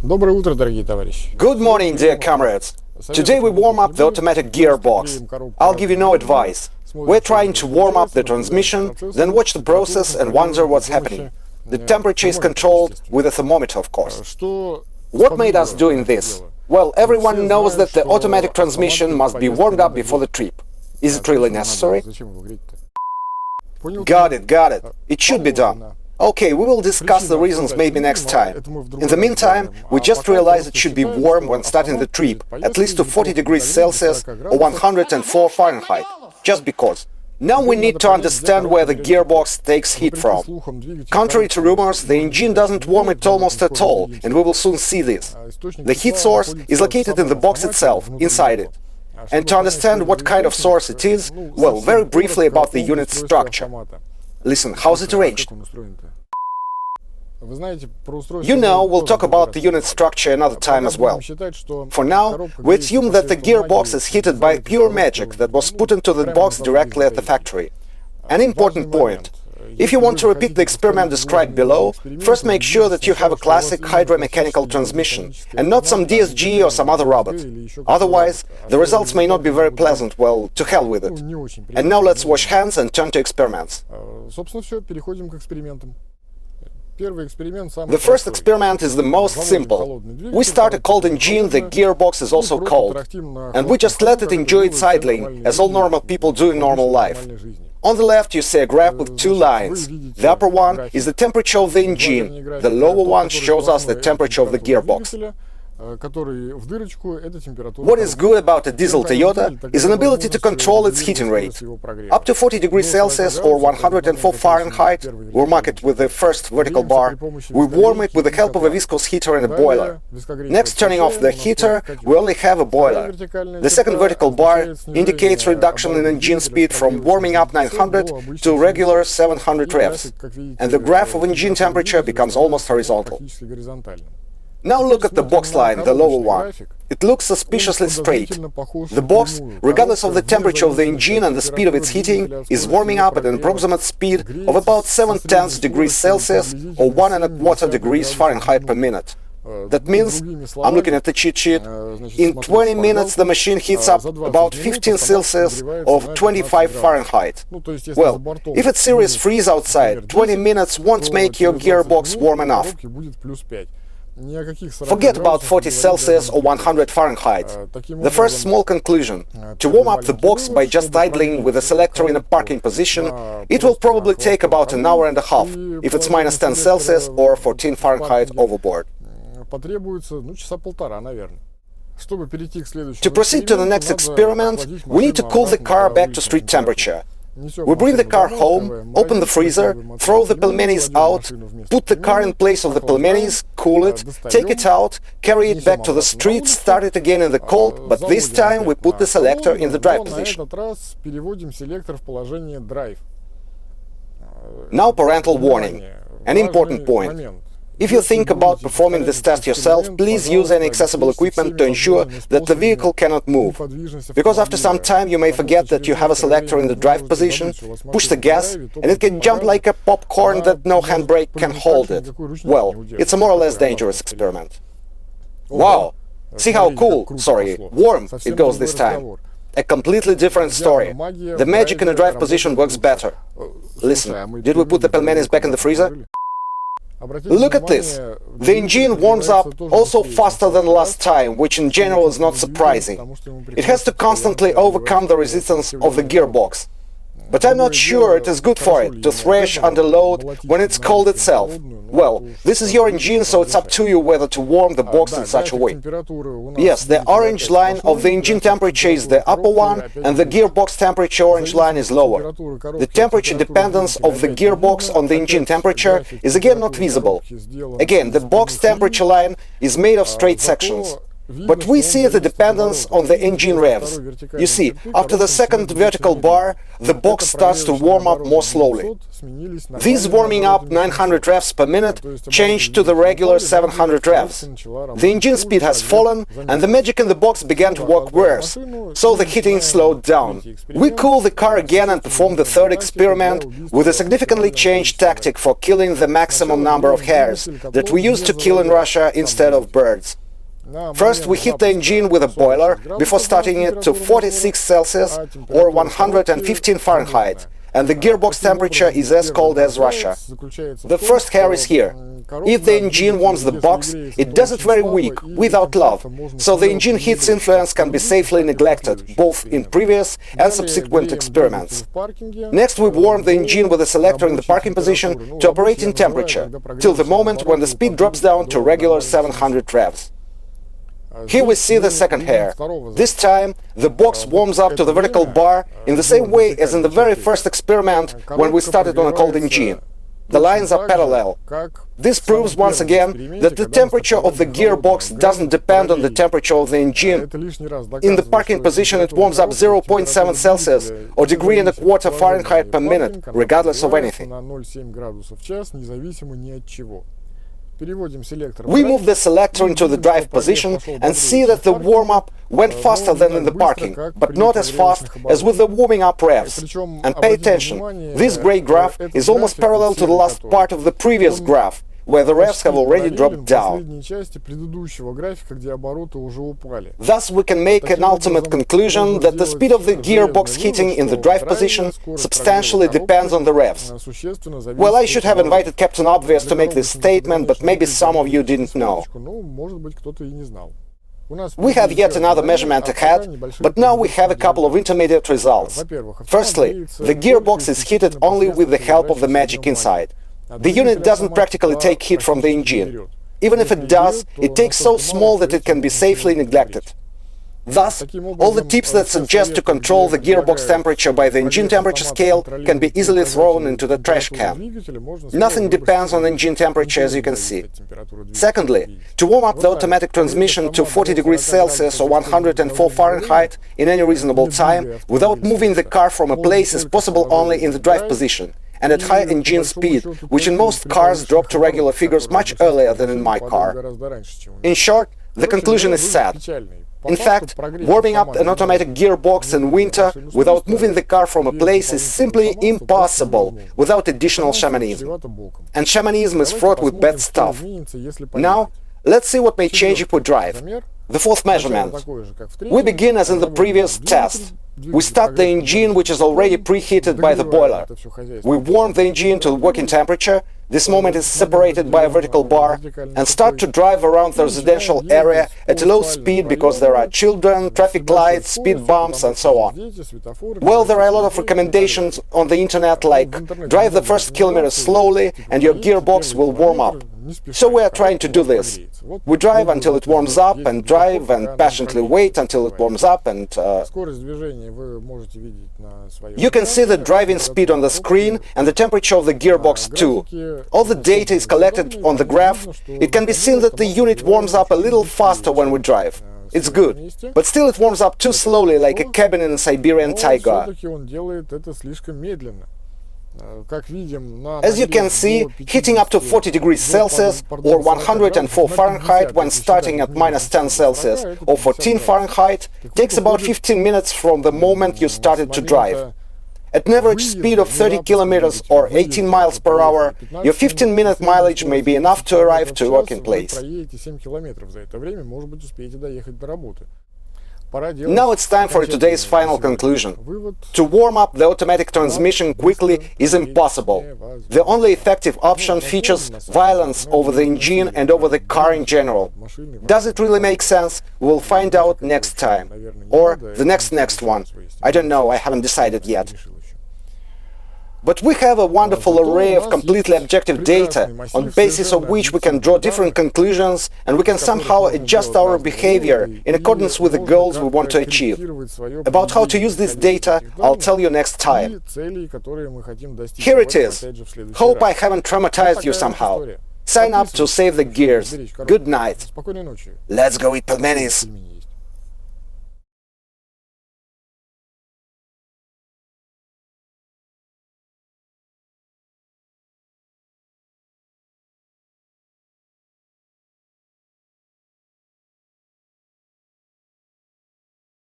Доброе утро, дорогие товарищи. Good morning, dear comrades. Today we warm up the automatic gearbox. I'll give you no advice. We're trying to warm up the transmission, then watch the process and wonder what's happening. The temperature is controlled with a thermometer, of course. What made us doing this? Well, everyone knows that the automatic transmission must be warmed up before the trip. Is it really necessary? Got it. It should be done. Okay, we will discuss the reasons maybe next time. In the meantime, we just realized it should be warm when starting the trip, at least to 40 degrees Celsius or 104 Fahrenheit, just because. Now we need to understand where the gearbox takes heat from. Contrary to rumors, the engine doesn't warm it almost at all, and we will soon see this. The heat source is located in the box itself, inside it. And to understand what kind of source it is, well, very briefly about the unit structure. Listen, how's it arranged? You know, we'll talk about the unit structure another time as well. For now, we assume that the gearbox is heated by pure magic that was put into the box directly at the factory. An important point. If you want to repeat the experiment described below, first make sure that you have a classic hydromechanical transmission, and not some DSG or some other robot. Otherwise, the results may not be very pleasant. Well, to hell with it. And now let's wash hands and turn to experiments. The first experiment is the most simple. We start a cold engine, the gearbox is also cold, and we just let it enjoy its idling, as all normal people do in normal life. On the left you see a graph with two lines. The upper one is the temperature of the engine, the lower one shows us the temperature of the gearbox. What is good about a diesel Toyota is an ability to control its heating rate. Up to 40 degrees Celsius or 104 Fahrenheit, we mark it with the first vertical bar, we warm it with the help of a viscous heater and a boiler. Next, turning off the heater, we only have a boiler. The second vertical bar indicates reduction in engine speed from warming up 900 to regular 700 revs, and the graph of engine temperature becomes almost horizontal. Now look at the box line, the lower one. It looks suspiciously straight. The box, regardless of the temperature of the engine and the speed of its heating, is warming up at an approximate speed of about 7/10 degrees Celsius or 1¼ degrees Fahrenheit per minute. That means, I'm looking at the cheat sheet, in 20 minutes the machine heats up about 15 Celsius or 25 Fahrenheit. Well, if it's serious freeze outside, 20 minutes won't make your gearbox warm enough. Forget about 40 Celsius or 100 Fahrenheit. The first small conclusion. To warm up the box by just idling with the selector in a parking position, it will probably take about an hour and a half, if it's minus 10 Celsius or 14 Fahrenheit overboard. To proceed to the next experiment, we need to cool the car back to street temperature. We bring the car home, open the freezer, throw the pelmenis out, put the car in place of the pelmenis, cool it, take it out, carry it back to the street, start it again in the cold, but this time we put the selector in the drive position. Now parental warning. An important point. If you think about performing this test yourself, please use any accessible equipment to ensure that the vehicle cannot move. Because after some time you may forget that you have a selector in the drive position, push the gas, and it can jump like a popcorn that no handbrake can hold it. Well, it's a more or less dangerous experiment. Wow! See how warm it goes this time. A completely different story. The magic in the drive position works better. Listen, did we put the pelmenis back in the freezer? Look at this. The engine warms up also faster than last time, which in general is not surprising. It has to constantly overcome the resistance of the gearbox. But I'm not sure it is good for it to thrash under load when it's cold itself. Well, this is your engine, so it's up to you whether to warm the box in such a way. Yes, the orange line of the engine temperature is the upper one, and the gearbox temperature orange line is lower. The temperature dependence of the gearbox on the engine temperature is again not visible. Again, the box temperature line is made of straight sections. But we see the dependence on the engine revs. You see, after the second vertical bar, the box starts to warm up more slowly. These warming up 900 revs per minute changed to the regular 700 revs. The engine speed has fallen, and the magic in the box began to work worse, so the heating slowed down. We cool the car again and perform the third experiment with a significantly changed tactic for killing the maximum number of hares that we used to kill in Russia instead of birds. First, we heat the engine with a boiler before starting it to 46 Celsius or 115 Fahrenheit, and the gearbox temperature is as cold as Russia. The first hare is here. If the engine warms the box, it does it very weak, without love, so the engine heat's influence can be safely neglected, both in previous and subsequent experiments. Next, we warm the engine with a selector in the parking position to operating temperature, till the moment when the speed drops down to regular 700 revs. Here we see the second hare. This time, the box warms up to the vertical bar in the same way as in the very first experiment when we started on a cold engine. The lines are parallel. This proves once again that the temperature of the gearbox doesn't depend on the temperature of the engine. In the parking position it warms up 0.7 Celsius or degree and a quarter Fahrenheit per minute, regardless of anything. We move the selector into the drive position and see that the warm-up went faster than in the parking, but not as fast as with the warming up revs. And pay attention, this gray graph is almost parallel to the last part of the previous graph, where the revs have already dropped down. Thus, we can make an ultimate conclusion that the speed of the gearbox heating in the drive position substantially depends on the revs. Well, I should have invited Captain Obvious to make this statement, but maybe some of you didn't know. We have yet another measurement ahead, but now we have a couple of intermediate results. Firstly, the gearbox is heated only with the help of the magic inside. The unit doesn't practically take heat from the engine. Even if it does, it takes so small that it can be safely neglected. Thus, all the tips that suggest to control the gearbox temperature by the engine temperature scale can be easily thrown into the trash can. Nothing depends on engine temperature, as you can see. Secondly, to warm up the automatic transmission to 40 degrees Celsius or 104 Fahrenheit in any reasonable time without moving the car from a place is possible only in the drive position and at high engine speed, which in most cars drop to regular figures much earlier than in my car. In short, the conclusion is sad. In fact, warming up an automatic gearbox in winter without moving the car from a place is simply impossible without additional shamanism. And shamanism is fraught with bad stuff. Now, let's see what may change if we drive. The fourth measurement. We begin as in the previous test. We start the engine, which is already preheated by the boiler. We warm the engine to working temperature. This moment is separated by a vertical bar, and start to drive around the residential area at a low speed because there are children, traffic lights, speed bumps, and so on. Well, there are a lot of recommendations on the internet like drive the first kilometer slowly and your gearbox will warm up. So we are trying to do this. We drive until it warms up and drive and patiently wait until it warms up and you can see the driving speed on the screen and the temperature of the gearbox too. All the data is collected on the graph. It can be seen that the unit warms up a little faster when we drive. It's good, but still it warms up too slowly like a cabin in a Siberian taiga. As you can see, heating up to 40 degrees Celsius or 104 Fahrenheit when starting at -10 Celsius or 14 Fahrenheit takes about 15 minutes from the moment you started to drive. At an average speed of 30 kilometers or 18 miles per hour, your 15-minute mileage may be enough to arrive to a working place. Now it's time for today's final conclusion. To warm up the automatic transmission quickly is impossible. The only effective option features violence over the engine and over the car in general. Does it really make sense? We'll find out next time. Or the next one. I don't know, I haven't decided yet. But we have a wonderful array of completely objective data, on the basis of which we can draw different conclusions and we can somehow adjust our behavior in accordance with the goals we want to achieve. About how to use this data, I'll tell you next time. Here it is. Hope I haven't traumatized you somehow. Sign up to save the gears. Good night. Спокойной ночи. Let's go eat pelmenis. Пельмени.